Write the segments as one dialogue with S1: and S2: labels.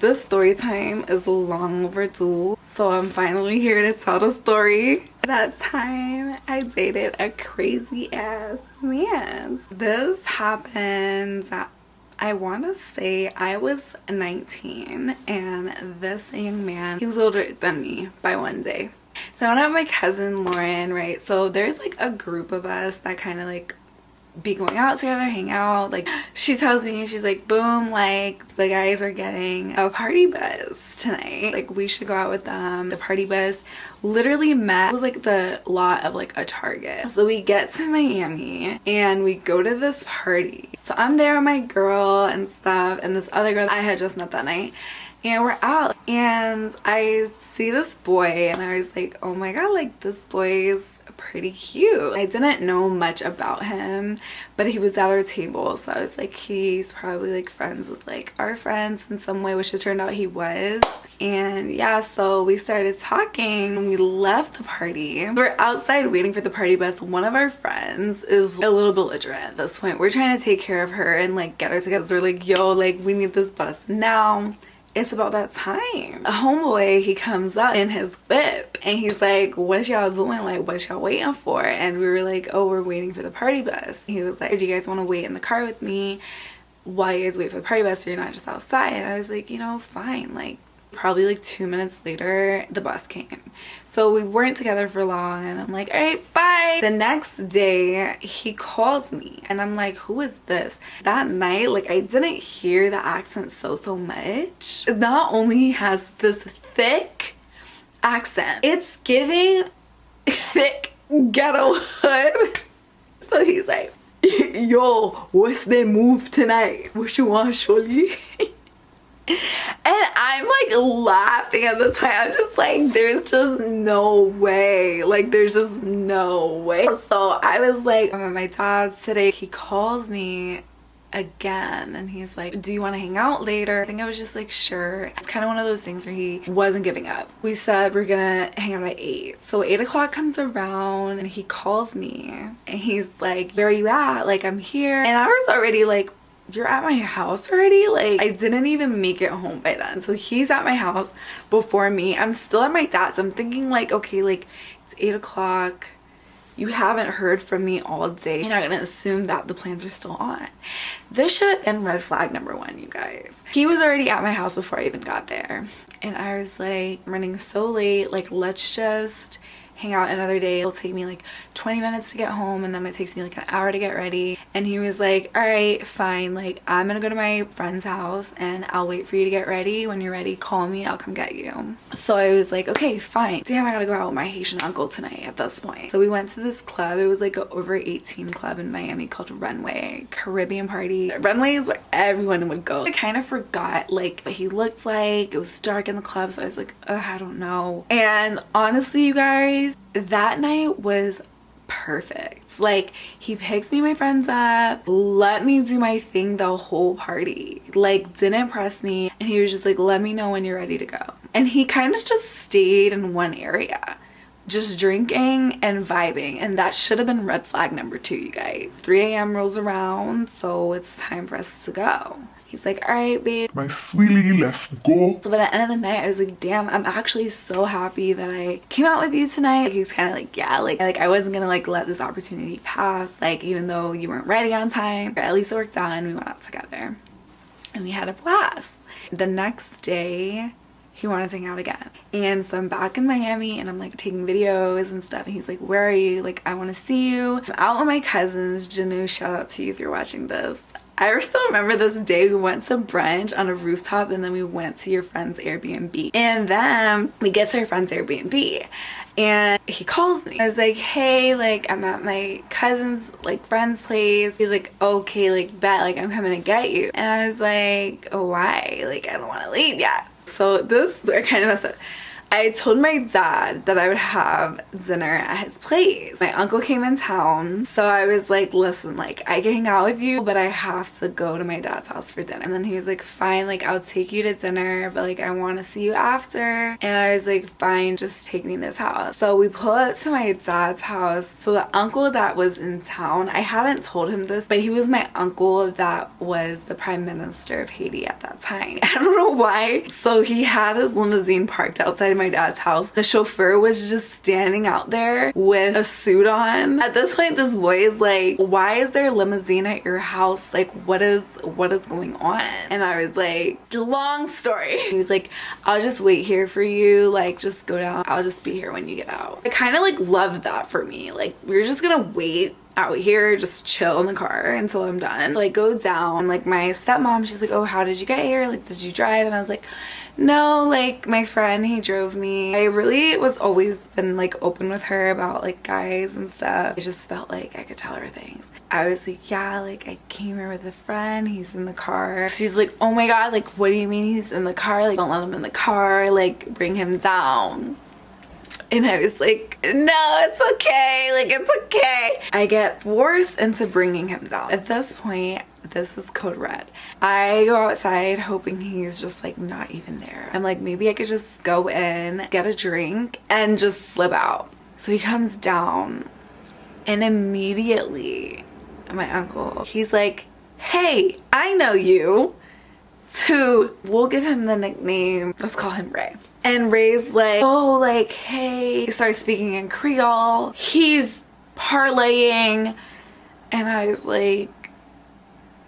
S1: This story time is long overdue, so I'm finally here to tell the story. That time I dated a crazy ass man. This happened, I want to say I was 19, and this young man, he was older than me by 1 day. So I went out with my cousin Lauren, right? So there's like a group of us that kind of like be going out together, hang out. Like, she tells me, she's like, boom, like the guys are getting a party bus tonight, like we should go out with them. The party bus literally met, it was like the lot of like a Target. So we get to Miami and we go to this party. So I'm there with my girl and stuff, and this other girl I had just met that night, and we're out and I see this boy and I was like, oh my god, like this boy is pretty cute. I didn't know much about him, but he was at our table, so I was like, he's probably like friends with like our friends in some way, which it turned out he was. And yeah, so we started talking and we left the party. We're outside waiting for the party bus. One of our friends is a little belligerent at this point. We're trying to take care of her and like get her together. So we're like, yo, like we need this bus now. It's about that time. A homeboy, he comes up in his whip and he's like, what y'all doing? Like, what y'all waiting for? And we were like, oh, we're waiting for the party bus. He was like, do you guys want to wait in the car with me while you guys wait for the party bus so you're not just outside? And I was like, you know, fine. Like, probably like 2 minutes later, the bus came. So we weren't together for long and I'm like, all right, bye. The next day he calls me and I'm like, who is this? That night, like I didn't hear the accent so much. Not only has this thick accent, it's giving thick ghetto hood. So he's like, yo, what's the move tonight? What you want, Shorty? And I'm like laughing at the time. I'm just like, there's just no way. Like, there's just no way. So I was like, I'm at my dad's today. He calls me again and he's like, do you want to hang out later? I think I was just like, sure. It's kind of one of those things where he wasn't giving up. We said we're gonna hang out at 8. So 8 o'clock comes around and he calls me and he's like, where are you at? Like, I'm here. And I was already like, you're at my house already? Like, I didn't even make it home by then. So he's at my house before me. I'm still at my dad's. I'm thinking like, okay, like it's 8 o'clock. You haven't heard from me all day. You're not gonna assume that the plans are still on. This should have been red flag number 1, you guys. He was already at my house before I even got there. And I was like, I'm running so late. Like, let's just hang out another day. It'll take me like 20 minutes to get home and then it takes me like an hour to get ready. And he was like, all right, fine, like I'm gonna go to my friend's house and I'll wait for you to get ready. When you're ready, call me, I'll come get you. So I was like, okay, fine. Damn, I gotta go out with my Haitian uncle tonight at this point. So we went to this club. It was like an over 18 club in Miami called Runway, Caribbean party. Runway is where everyone would go. I kind of forgot like what he looked like. It was dark in the club, so I was like, ugh, I don't know. And honestly, you guys, that night was perfect. Like, he picked me and my friends up, let me do my thing the whole party, like didn't press me, and he was just like, let me know when you're ready to go. And he kind of just stayed in one area just drinking and vibing, and that should have been red flag number 2, you guys. 3 a.m. rolls around, so it's time for us to go. He's like, all right, babe,
S2: my sweetie, let's go.
S1: So by the end of the night, I was like, damn, I'm actually so happy that I came out with you tonight. Like, he was kind of like, yeah, like I wasn't gonna like let this opportunity pass, like even though you weren't ready on time. But at least it worked out and we went out together and we had a blast. The next day, he wanted to hang out again. And so I'm back in Miami and I'm like taking videos and stuff, and he's like, where are you? Like, I want to see you. I'm out with my cousins. Janu, shout out to you if you're watching this. I still remember this day. We went to brunch on a rooftop and then we went to your friend's Airbnb. And then we get to her friend's Airbnb and he calls me. I was like, hey, like I'm at my cousin's like friend's place. He's like, okay, like bet, like I'm coming to get you. And I was like, oh, why? Like I don't want to leave yet. So this is where I kind of messed up. I told my dad that I would have dinner at his place. My uncle came in town, so I was like, listen, like I can hang out with you, but I have to go to my dad's house for dinner. And then he was like, fine, like I'll take you to dinner, but like I want to see you after. And I was like, fine, just take me to his house. So we pull up to my dad's house. So the uncle that was in town, I hadn't told him this, but he was my uncle that was the prime minister of Haiti at that time. I don't know why. So he had his limousine parked outside my dad's house. The chauffeur was just standing out there with a suit on. At this point, this boy is like, why is there a limousine at your house? Like, what is going on? And I was like, long story. He was like, I'll just wait here for you. Like, just go down. I'll just be here when you get out. I kind of like loved that for me. Like, we're just gonna wait out here, just chill in the car until I'm done. So I go down, like my stepmom, she's like, oh, how did you get here? Like, did you drive? And I was like, no, like my friend, he drove me. I really was always been like open with her about like guys and stuff. I just felt like I could tell her things. I was like, yeah, like I came here with a friend, he's in the car. She's like, oh my god, like what do you mean he's in the car? Like don't let him in the car, like bring him down. And I was like, no, it's okay, like it's okay. I get forced into bringing him down. At this point, this is code red. I go outside hoping he's just like not even there. I'm like, maybe I could just go in, get a drink, and just slip out. So he comes down, and immediately my uncle, he's like, hey, I know you. So we'll give him the nickname, let's call him Ray. And Ray's like, oh, like, hey. He starts speaking in Creole. He's parlaying. And I was like,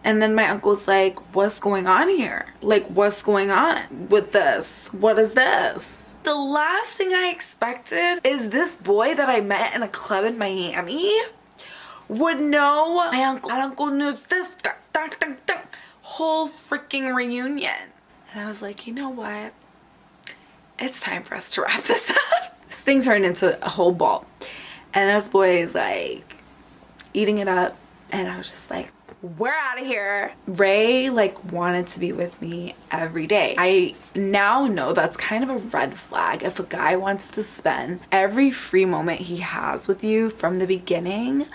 S1: and then my uncle's like, what's going on here? Like, what's going on with this? What is this? The last thing I expected is this boy that I met in a club in Miami would know my uncle. My uncle knew this. Whole freaking reunion. And I was like, you know what? It's time for us to wrap this up. This thing turned into a whole ball. And this boy is like eating it up. And I was just like, we're out of here. Ray like wanted to be with me every day. I now know that's kind of a red flag if a guy wants to spend every free moment he has with you from the beginning.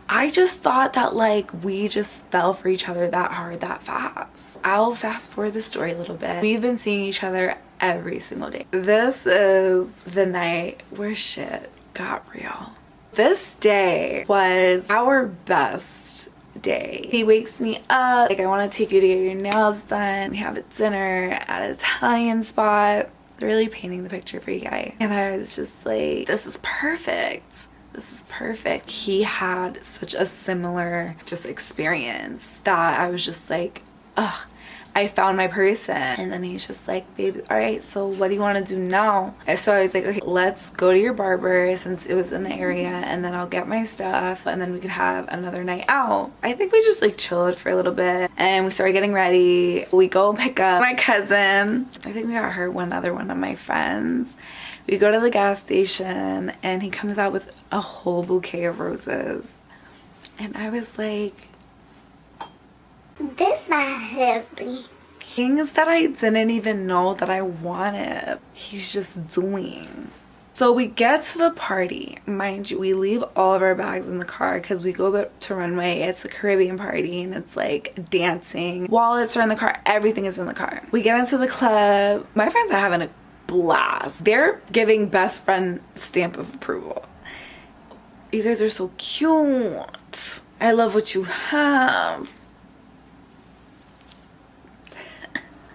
S1: I just thought that like we just fell for each other that hard that fast. I'll fast forward the story a little bit. We've been seeing each other every single day. This is the night where shit got real. This day was our best day. He wakes me up, like, I want to take you to get your nails done. We have a dinner at an Italian spot. Really painting the picture for you guys. And I was just like, this is perfect. This is perfect. He had such a similar just experience that I was just like, ugh, I found my person. And then he's just like, babe, all right, so what do you want to do now? And so I was like, okay, let's go to your barber since it was in the area, and then I'll get my stuff, and then we could have another night out. I think we just like chilled for a little bit, and we started getting ready. We go pick up my cousin. I think we got her one other one of my friends. We go to the gas station, and he comes out with a whole bouquet of roses. And I was like,
S3: this my husband.
S1: Things that I didn't even know that I wanted, he's just doing. So we get to the party. Mind you, we leave all of our bags in the car because we go to Runway. It's a Caribbean party, and it's like dancing. Wallets are in the car. Everything is in the car. We get into the club. My friends are having a blast. They're giving best friend stamp of approval. You guys are so cute. I love what you have.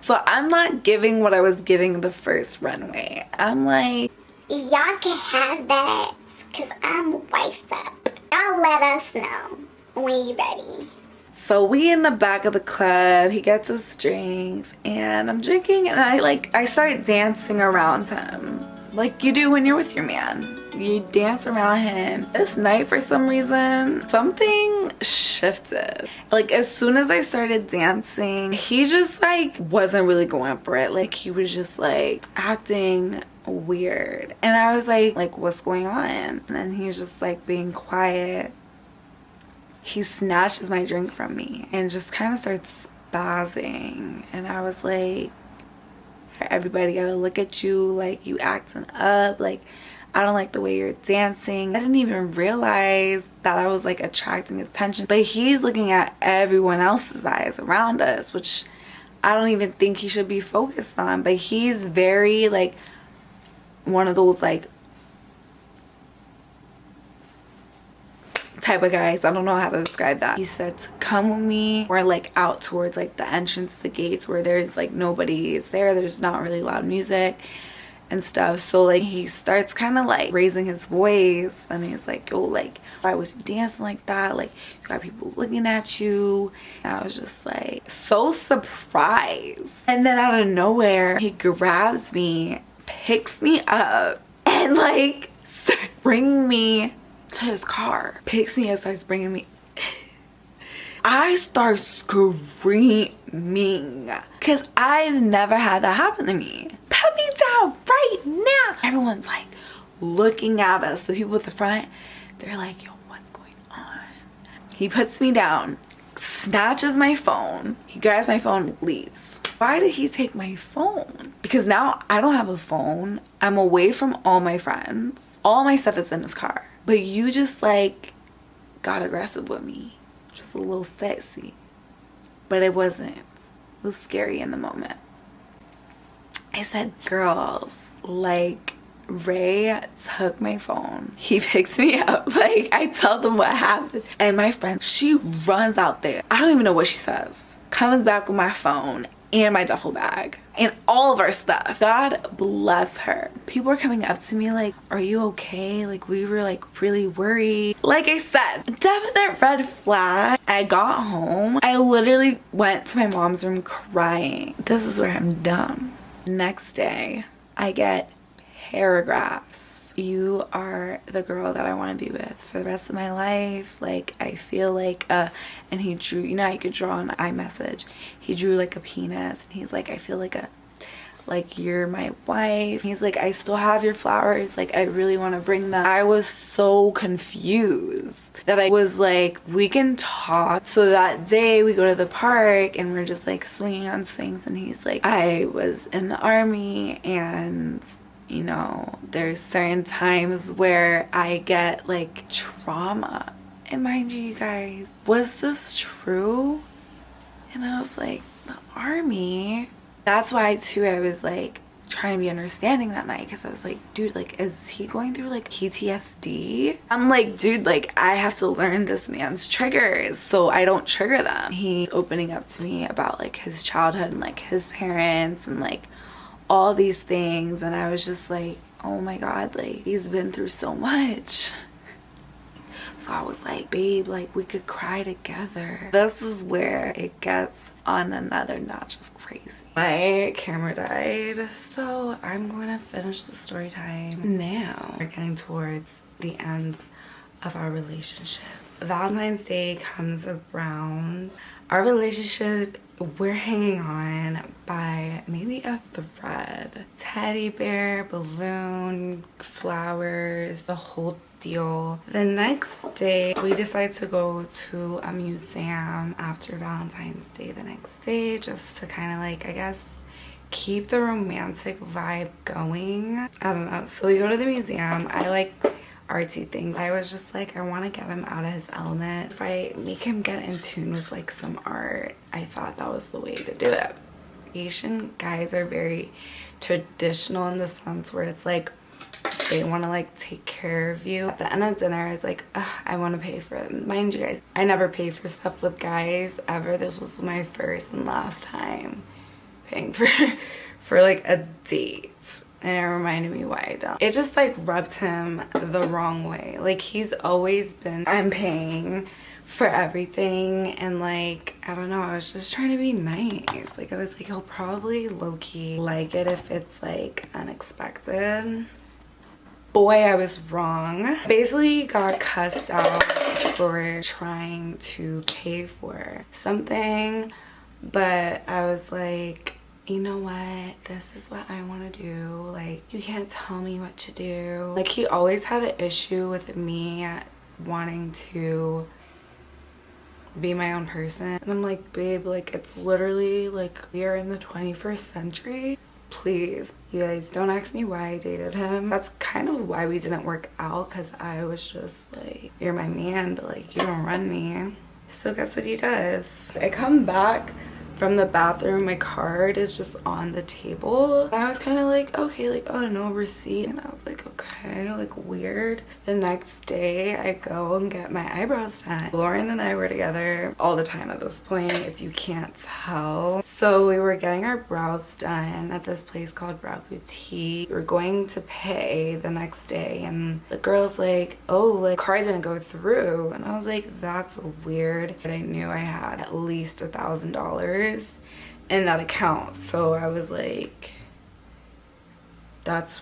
S1: So I'm not giving what I was giving the first Runway. I'm like,
S3: Y'all can have that because I'm wifed up. Y'all let us know when you're ready.
S1: so we in the back of the club, he gets us drinks, and I'm drinking, and I start dancing around him. Like you do when you're with your man. You dance around him. This night, for some reason, something shifted. Like as soon as I started dancing, he just like wasn't really going for it. Like he was just like acting weird. And I was like, what's going on? And then he's just like being quiet. He snatches my drink from me and just kind of starts spazzing. And I was like, Everybody gotta look at you like you acting up. Like, I don't like the way you're dancing. I didn't even realize that I was like attracting attention. But he's looking at everyone else's eyes around us, which I don't even think he should be focused on. But he's very like one of those like type of guys. I don't know how to describe that. He said to come with me. We're like out towards like the entrance, the gates where there's like nobody is there. There's not really loud music and stuff. So like he starts kind of like raising his voice and he's like, yo, like, why was you dancing like that? Like, you got people looking at you. And I was just like so surprised. And then out of nowhere, he grabs me, picks me up, and like starts bringing me to his car. Picks me and starts bringing me. I start screaming because I've never had that happen to me. Put me down right now. Everyone's like looking at us. The people at the front, they're like, yo, what's going on? He puts me down, snatches my phone. He grabs my phone, leaves. Why did he take my phone? Because now I don't have a phone. I'm away from all my friends. All my stuff is in his car. But you just like got aggressive with me. Just a little sexy. But it wasn't. It was scary in the moment. I said, girls, like, Ray took my phone. He picked me up. Like, I tell them what happened. And my friend, she runs out there. I don't even know what she says. Comes back with my phone and my duffel bag and all of our stuff. God bless her. People were coming up to me like, are you okay? Like, we were like really worried. Like I said, definite red flag. I got home. I literally went to my mom's room crying. This is where I'm done. Next day, I get paragraphs. You are the girl that I want to be with for the rest of my life. Like, I feel like and he drew, you know how you could draw an iMessage. He drew like a penis and he's like, I feel like you're my wife. He's like, I still have your flowers. Like, I really want to bring them. I was so confused that I was like, we can talk. So that day we go to the park and we're just like swinging on swings. And he's like, I was in the army and you know, there's certain times where I get like trauma. And mind you guys, was this true? And I was like, the army? That's why too I was like trying to be understanding that night, because I was like, dude, like, is he going through like PTSD? I'm like, dude, like, I have to learn this man's triggers so I don't trigger them. He's opening up to me about like his childhood and like his parents and like all these things, and I was just like, oh my god, like, he's been through so much. So I was like, babe, like, we could cry together. This is where it gets on another notch of crazy. My camera died, so I'm gonna finish the story time now. We're getting towards the end of our relationship. Valentine's Day comes around. Our relationship, we're hanging on by maybe a thread. Teddy bear, balloon, flowers, the whole deal. The next day, we decide to go to a museum after Valentine's Day the next day, just to kind of like, I guess, keep the romantic vibe going. I don't know. So we go to the museum. I like artsy things. I was just like, I want to get him out of his element. If I make him get in tune with like some art, I thought that was the way to do it. Asian guys are very traditional in the sense where it's like they want to like take care of you. At the end of dinner, I was like, I want to pay for it. Mind you guys, I never pay for stuff with guys ever. This was my first and last time paying for like a date. And it reminded me why I don't. It just like rubbed him the wrong way. Like, he's always been, I'm paying for everything, and like, I don't know, I was just trying to be nice. Like, I was like, he'll probably low-key like it if it's like unexpected. Boy, I was wrong. Basically got cussed out for trying to pay for something, but I was like, you know what, this is what I want to do. Like, you can't tell me what to do. Like, he always had an issue with me wanting to be my own person, and I'm like, babe, like, it's literally like we are in the 21st century. please. You guys, don't ask me why I dated him. That's kind of why we didn't work out, because I was just like, you're my man, but like, you don't run me. So guess what he does? I come back from the bathroom, my card is just on the table. I was kind of like, okay, like, oh, no receipt. And I was like, okay, like weird. The next day I go and get my eyebrows done. Lauren and I were together all the time at this point, if you can't tell. So we were getting our brows done at this place called Brow Boutique. We were going to pay the next day and the girl's like, oh, like card didn't go through. And I was like, that's weird. But I knew I had at least $1,000 in that account, so I was like, that's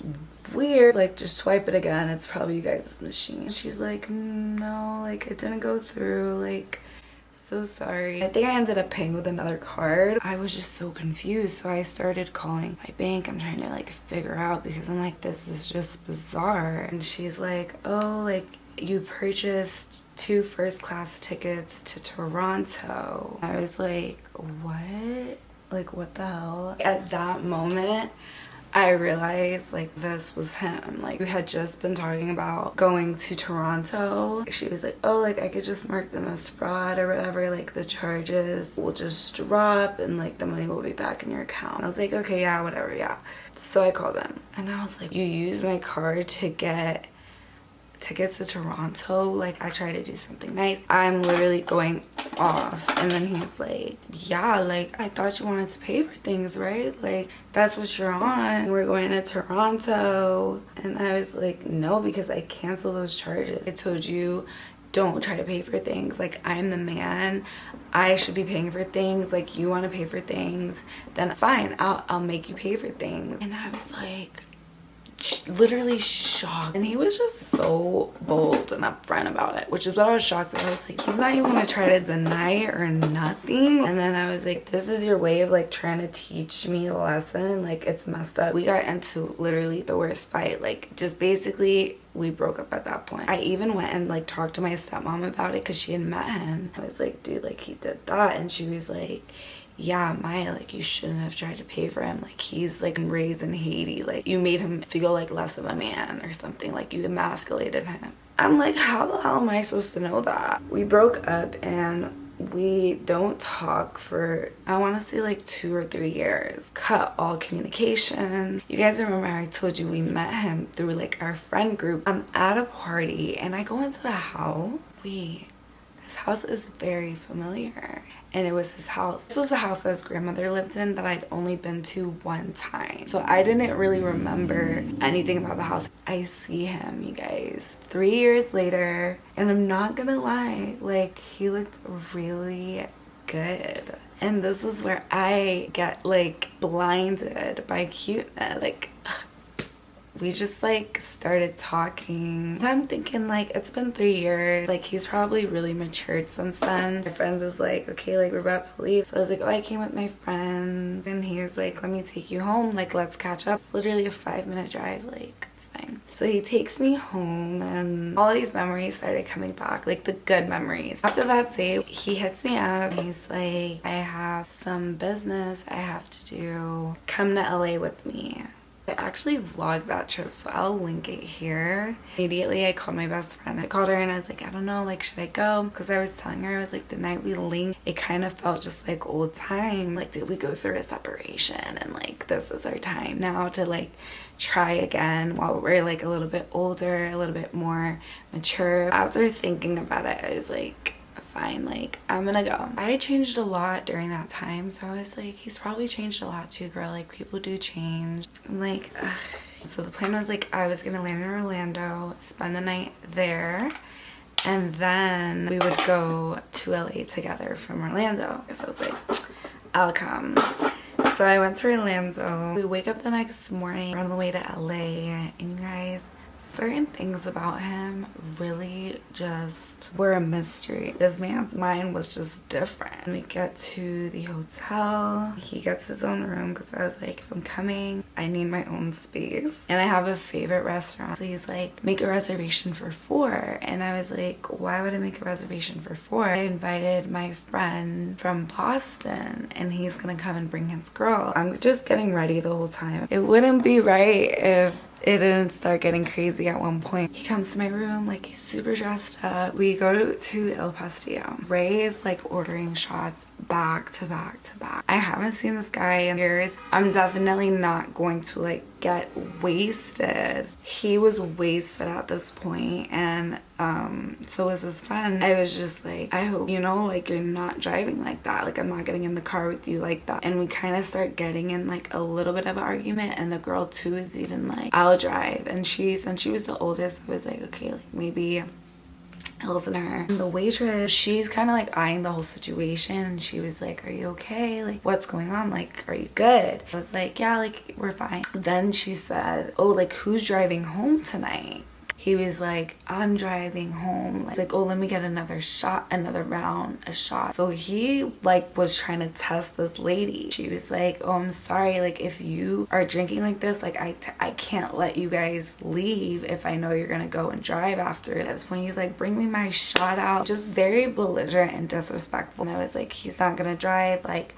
S1: weird, like just swipe it again, it's probably you guys' machine. She's like, no, like it didn't go through, like so sorry. I think I ended up paying with another card. I was just so confused, so I started calling my bank. I'm trying to like figure out, because I'm like, this is just bizarre. And she's like, oh, like you purchased 2 first-class tickets to Toronto. I was like, what? Like, what the hell? At that moment, I realized like this was him. Like, we had just been talking about going to Toronto. She was like, oh, like I could just mark them as fraud or whatever, like the charges will just drop and like the money will be back in your account. I was like, okay, yeah, whatever, yeah. So I called him and I was like, you used my card to get tickets to Toronto? Like, I tried to do something nice. I'm literally going off. And then he's like, yeah, like I thought you wanted to pay for things, right? Like that's what you're on. We're going to Toronto. And I was like, no, because I canceled those charges. I told you, don't try to pay for things. Like, I'm the man, I should be paying for things. Like, you want to pay for things, then fine, I'll make you pay for things. And I was like, literally shocked. And he was just so bold and upfront about it, which is what I was shocked at. I was like, he's not even gonna try to deny it or nothing. And then I was like, this is your way of like trying to teach me a lesson? Like, it's messed up. We got into literally the worst fight. Like, just basically we broke up at that point. I even went and like talked to my stepmom about it because she had met him. I was like, dude, like he did that. And she was like, yeah, Maya, like you shouldn't have tried to pay for him. Like, he's like raised in Haiti. Like, you made him feel like less of a man or something. Like, you emasculated him. I'm like, how the hell am I supposed to know that? We broke up and we don't talk for, I want to say like 2 or 3 years. Cut all communication. You guys remember I told you we met him through like our friend group. I'm at a party and I go into the house. His house is very familiar. And it was his house. This was the house that his grandmother lived in that I'd only been to one time. So I didn't really remember anything about the house. I see him, you guys, 3 years later. And I'm not gonna lie, like he looked really good. And this is where I get like blinded by cuteness. Like, we just like started talking and I'm thinking like it's been 3 years, like he's probably really matured since then. My friends was like, okay, like we're about to leave. So I was like, oh, I came with my friends. And he was like, let me take you home, like let's catch up. It's literally a 5-minute drive, like it's fine. So he takes me home and all these memories started coming back, like the good memories. After that day, he hits me up. He's like, I have some business I have to do, come to LA with me. I actually vlogged that trip, so I'll link it here. Immediately I called my best friend. I called her and I was like, I don't know, like should I go? Because I was telling her, I was like, the night we linked, it kind of felt just like old time. Like, did we go through a separation and like this is our time now to like try again while we're like a little bit older, a little bit more mature. After thinking about it, I was like, fine, like I'm gonna go. I changed a lot during that time, so I was like, he's probably changed a lot too, girl. Like, people do change. I'm like, ugh. So the plan was like, I was gonna land in Orlando, spend the night there, and then we would go to LA together from Orlando. So I was like, I'll come. So I went to Orlando. We wake up the next morning, we're on the way to LA, and you guys, certain things about him really just were a mystery. This man's mind was just different. We get to the hotel. He gets his own room because I was like, if I'm coming, I need my own space. And I have a favorite restaurant. So he's like, make a reservation for 4. And I was like, why would I make a reservation for 4? I invited my friend from Boston and he's gonna come and bring his girl. I'm just getting ready the whole time. It wouldn't be right if it didn't start getting crazy at one point. He comes to my room, like he's super dressed up. We go to El Pastillo. Ray is like ordering shots back to back to back. I haven't seen this guy in years. I'm definitely not going to like get wasted. He was wasted at this point, and so was his friend. I was just like, I hope, you know, like you're not driving like that. Like I'm not getting in the car with you like that. And we kind of start getting in like a little bit of an argument, and the girl too is even like, I'll drive. And she was the oldest, I was like, okay, like maybe I'll listen to her. And the waitress, she's kind of like eyeing the whole situation, and she was like, are you okay? Like what's going on? Like are you good? I was like, yeah, like we're fine. Then she said, oh, like who's driving home tonight? He was like, I'm driving home. Like, oh, let me get another shot, another round, a shot. So he like was trying to test this lady. She was like, oh, I'm sorry. Like if you are drinking like this, like I can't let you guys leave if I know you're gonna go and drive after this. When he's like, bring me my shot out. Just very belligerent and disrespectful. And I was like, he's not gonna drive. Like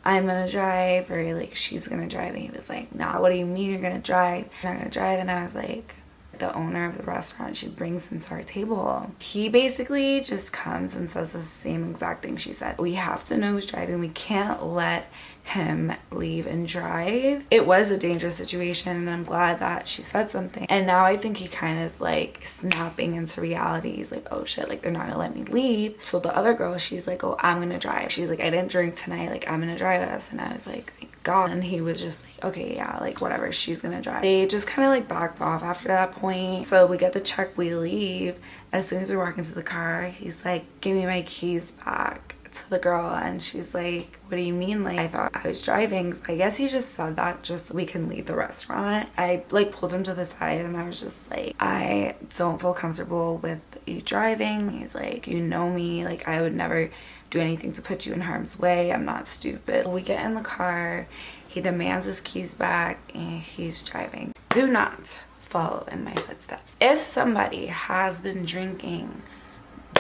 S1: I'm gonna drive, or like she's gonna drive. And he was like, nah, what do you mean you're gonna drive? You're not gonna drive. And I was like, the owner of the restaurant, she brings him to our table. He basically just comes and says the same exact thing she said. We have to know who's driving. We can't let him leave and drive. It was a dangerous situation, and I'm glad that she said something. And now I think he kind of is like snapping into reality. He's like, oh shit, like they're not gonna let me leave. So the other girl, she's like, oh, I'm gonna drive. She's like, I didn't drink tonight, like I'm gonna drive us. And I was like, thank God. And he was just like, okay, yeah, like whatever, she's gonna drive. They just kind of like backed off after that point. So we get the check, we leave. As soon as we walk into the car, he's like, give me my keys back to the girl. And she's like, what do you mean? Like I thought I was driving. So I guess he just said that just so we can leave the restaurant. I like pulled him to the side, and I was just like, I don't feel comfortable with you driving. He's like, you know me, like I would never do anything to put you in harm's way. I'm not stupid. We get in the car, he demands his keys back, and he's driving. Do not follow in my footsteps. If somebody has been drinking,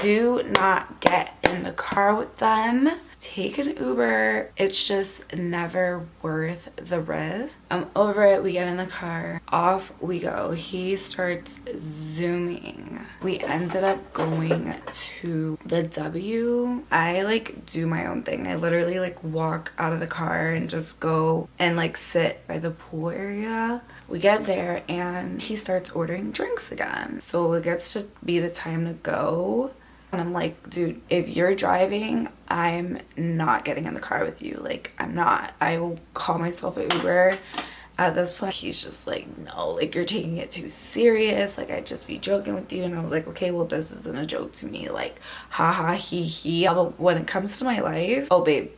S1: do not get in the car with them. Take an Uber. It's just never worth the risk. I'm over it. We get in the car. Off we go. He starts zooming. We ended up going to the W. I like do my own thing. I literally like walk out of the car and just go and like sit by the pool area. We get there and he starts ordering drinks again. So it gets to be the time to go. And I'm like, dude, if you're driving, I'm not getting in the car with you. Like, I'm not. I will call myself an Uber. At this point, he's just like, no, like, you're taking it too serious. Like, I'd just be joking with you. And I was like, okay, well, this isn't a joke to me. Like, haha, he, he. But when it comes to my life, oh, babe,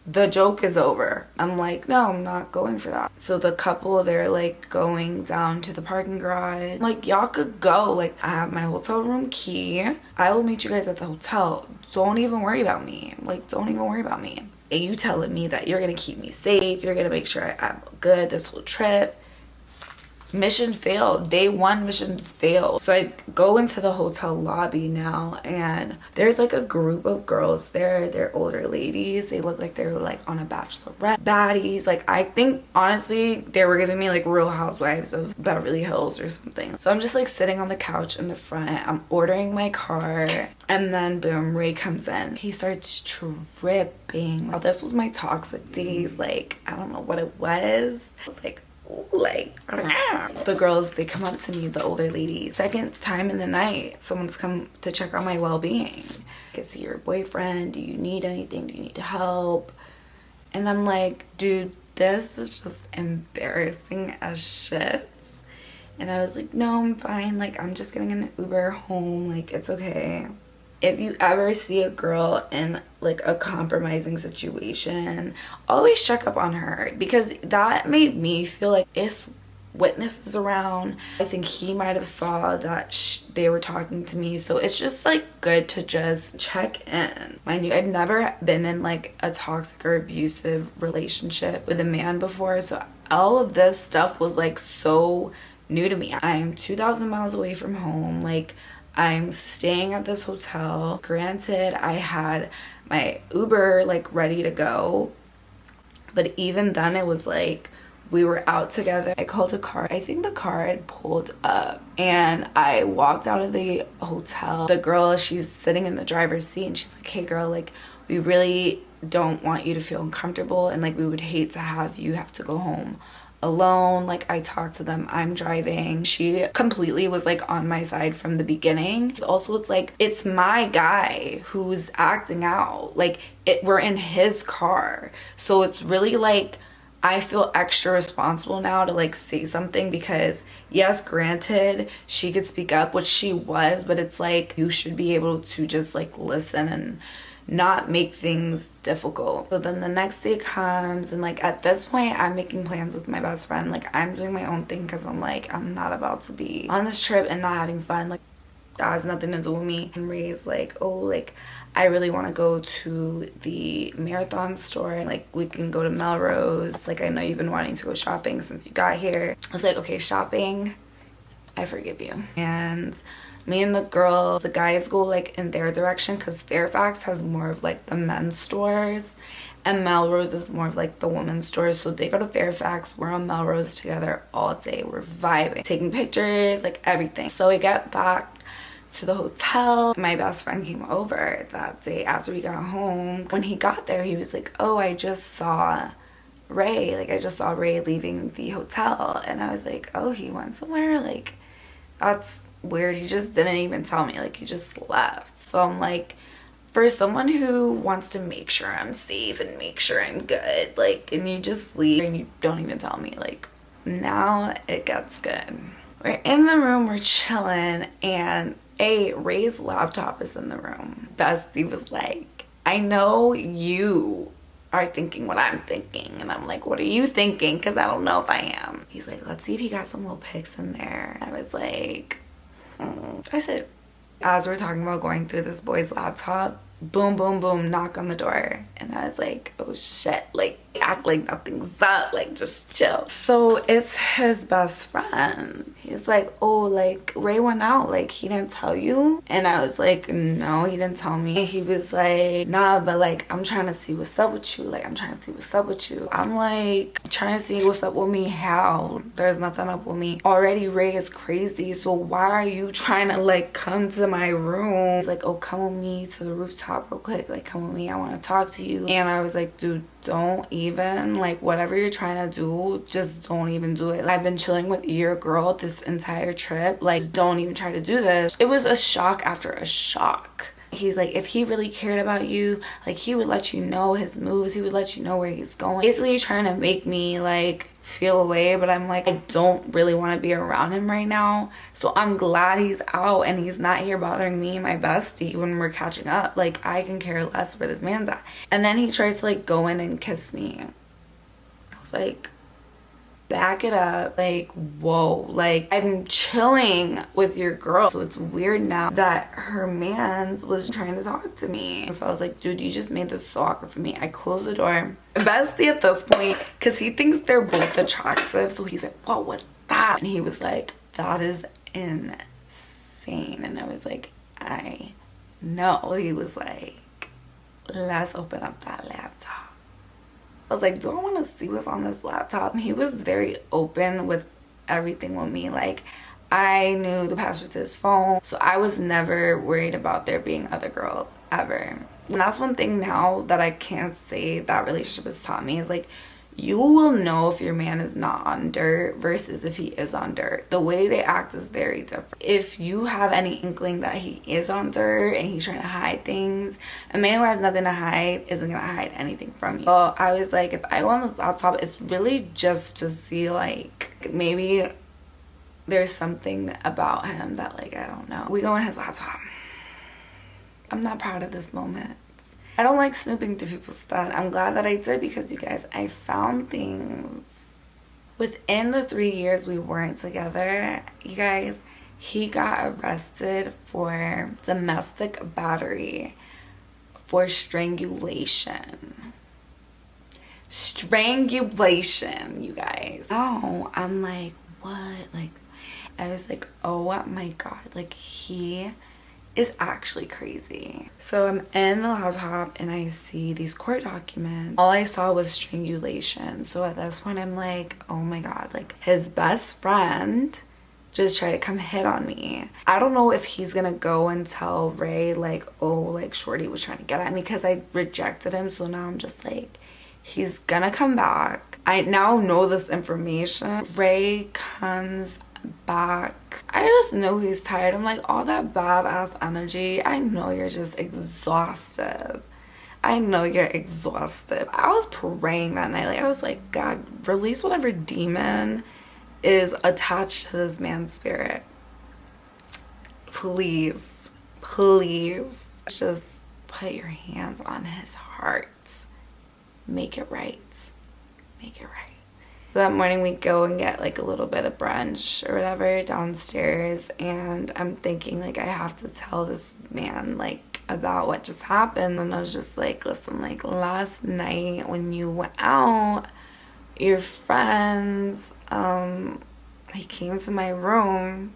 S1: the joke is over. I'm like, no, I'm not going for that. So the couple, they're like going down to the parking garage. I'm like, y'all could go. Like, I have my hotel room key. I will meet you guys at the hotel. Don't even worry about me. Like, don't even worry about me. And you telling me that you're gonna keep me safe, you're gonna make sure I'm good this whole trip. Mission failed. Day one, missions failed. So I go into the hotel lobby now, and there's like a group of girls there. They're older ladies. They look like they were like on a bachelorette baddies. Like, I think honestly they were giving me like Real Housewives of Beverly Hills or something. So I'm just like sitting on the couch in the front. I'm ordering my car, and then boom, Ray comes in. He starts tripping. Oh, this was my toxic days. Like, I don't know what it was. I was like, like, the girls, they come up to me, the older ladies. Second time in the night, someone's come to check on my well-being. I see your boyfriend. Do you need anything? Do you need help? And I'm like, dude, this is just embarrassing as shit. And I was like, no, I'm fine. Like, I'm just getting an Uber home. Like, it's okay. If you ever see a girl in like a compromising situation, always check up on her, because that made me feel like it's witnesses around. I think he might have saw that they were talking to me. So it's just like good to just check in. Mind you, I've never been in like a toxic or abusive relationship with a man before, so all of this stuff was like so new to me. I'm 2,000 miles away from home. Like, I'm staying at this hotel. Granted, I had my Uber like ready to go, but even then it was like we were out together. I called a car. I think the car had pulled up and I walked out of the hotel. The girl, she's sitting in the driver's seat and she's like, hey girl, like we really don't want you to feel uncomfortable and like we would hate to have you have to go home alone. Like, I talked to them, I'm driving. She completely was like on my side from the beginning. Also, it's like, it's my guy who's acting out. Like, we're in his car, so it's really like I feel extra responsible now to like say something, because yes, granted, she could speak up, which she was, but it's like you should be able to just like listen and not make things difficult. So then the next day comes and like at this point I'm making plans with my best friend. Like, I'm doing my own thing because I'm like, I'm not about to be on this trip and not having fun. Like, that has nothing to do with me. And Ray's like, oh, like I really want to go to the marathon store. Like, we can go to Melrose. Like, I know you've been wanting to go shopping since you got here. I was like, okay, shopping, I forgive you. And me and the guys go like in their direction, because Fairfax has more of like the men's stores and Melrose is more of like the women's stores. So they go to Fairfax, we're on Melrose together all day. We're vibing, taking pictures, like everything. So we get back to the hotel. My best friend came over that day after we got home. When he got there, he was like, oh, I just saw Ray. Like, I just saw Ray leaving the hotel. And I was like, oh, he went somewhere? Like, that's weird. He just didn't even tell me. Like, he just left. So I'm like, for someone who wants to make sure I'm safe and make sure I'm good, like, and you just leave and you don't even tell me, like, now it gets good. We're in the room, we're chilling, and Ray's laptop is in the room. Bestie was like, I know you are thinking what I'm thinking. And I'm like, what are you thinking? Because I don't know if I am. He's like, let's see if he got some little pics in there. I was like, I said, as we're talking about going through this boy's laptop, boom, boom, boom, knock on the door. And I was like, oh shit, like, act like nothing's up, like, just chill. So it's his best friend. He's like, oh, like, Ray went out, like, he didn't tell you? And I was like, no, he didn't tell me. He was like, nah, but like, I'm trying to see what's up with you. Like, I'm trying to see what's up with you. I'm like, trying to see what's up with me? How? There's nothing up with me. Already Ray is crazy, so why are you trying to like come to my room? He's like, oh, come with me to the rooftop real quick. Like, come with me, I want to talk to you. And I was like, dude, don't even, like, whatever you're trying to do, just don't even do it. I've been chilling with your girl this entire trip. Like, don't even try to do this. It was a shock after a shock. He's like, if he really cared about you, like, he would let you know his moves, he would let you know where he's going. Basically trying to make me like feel away, but I'm like, I don't really want to be around him right now. So I'm glad he's out and he's not here bothering me and my bestie when we're catching up. Like, I can care less where this man's at. And then he tries to like go in and kiss me. I was like, back it up. Like, whoa, like, I'm chilling with your girl. So it's weird now that her mans was trying to talk to me. So I was like, dude, you just made this so awkward for me. I closed the door. Bestie at this point, because he thinks they're both attractive, so he's like, what was that? And he was like, that is insane. And I was like, I know. He was like, let's open up that laptop. I was like, do I want to see what's on this laptop? And he was very open with everything with me. Like, I knew the password to his phone, so I was never worried about there being other girls ever. And that's one thing now that I can't say that relationship has taught me, is like, you will know if your man is not on dirt versus if he is on dirt. The way they act is very different. If you have any inkling that he is on dirt and he's trying to hide things, a man who has nothing to hide isn't gonna hide anything from you. So I was like, if I go on this laptop, it's really just to see like maybe there's something about him that, like, I don't know. We go on his laptop. I'm not proud of this moment. I don't like snooping through people's stuff. I'm glad that I did, because you guys, I found things Within the 3 years we weren't together, you guys, he got arrested for domestic battery, for strangulation. Strangulation, you guys. Oh, I'm like, what? Like, I was like, oh my god, like, he is actually crazy. So I'm in the laptop and I see these court documents. All I saw was strangulation. So at this point I'm like, oh my god, like, his best friend just tried to come hit on me. I don't know if he's gonna go and tell Ray, like, oh, like, Shorty was trying to get at me, because I rejected him. So now I'm just like, he's gonna come back. I now know this information. Ray comes back. I just know he's tired. I'm like, all that badass energy, I know you're just exhausted. I know you're exhausted. I was praying that night. Like, I was like, God, release whatever demon is attached to this man's spirit. Please, please, just put your hands on his heart. Make it right. Make it right. So that morning we go and get like a little bit of brunch or whatever downstairs, and I'm thinking like I have to tell this man like about what just happened. And I was just like, listen, like, last night when you went out, your friends, he came to my room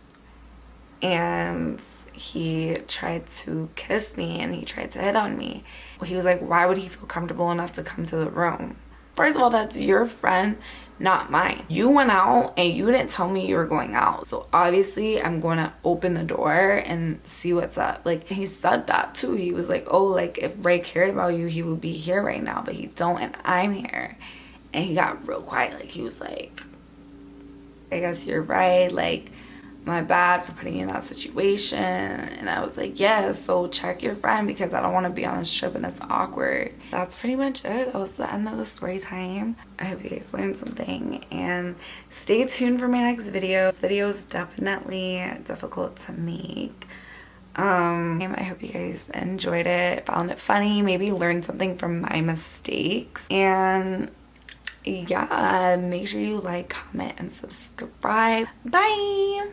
S1: and he tried to kiss me and he tried to hit on me. He was like, why would he feel comfortable enough to come to the room? First of all, that's your friend, not mine. You went out and you didn't tell me you were going out. So obviously I'm going to open the door and see what's up. Like, he said that too. He was like, oh, like, if Ray cared about you, he would be here right now, but he don't, and I'm here. And he got real quiet. Like, he was like, I guess you're right. Like, my bad for putting you in that situation. And I was like, yeah, so check your friend, because I don't want to be on this trip and it's awkward. That's pretty much it. That was the end of the story time. I hope you guys learned something, and stay tuned for my next video. This video is definitely difficult to make. I hope you guys enjoyed it, found it funny, maybe learned something from my mistakes. And yeah, make sure you like, comment, and subscribe. Bye.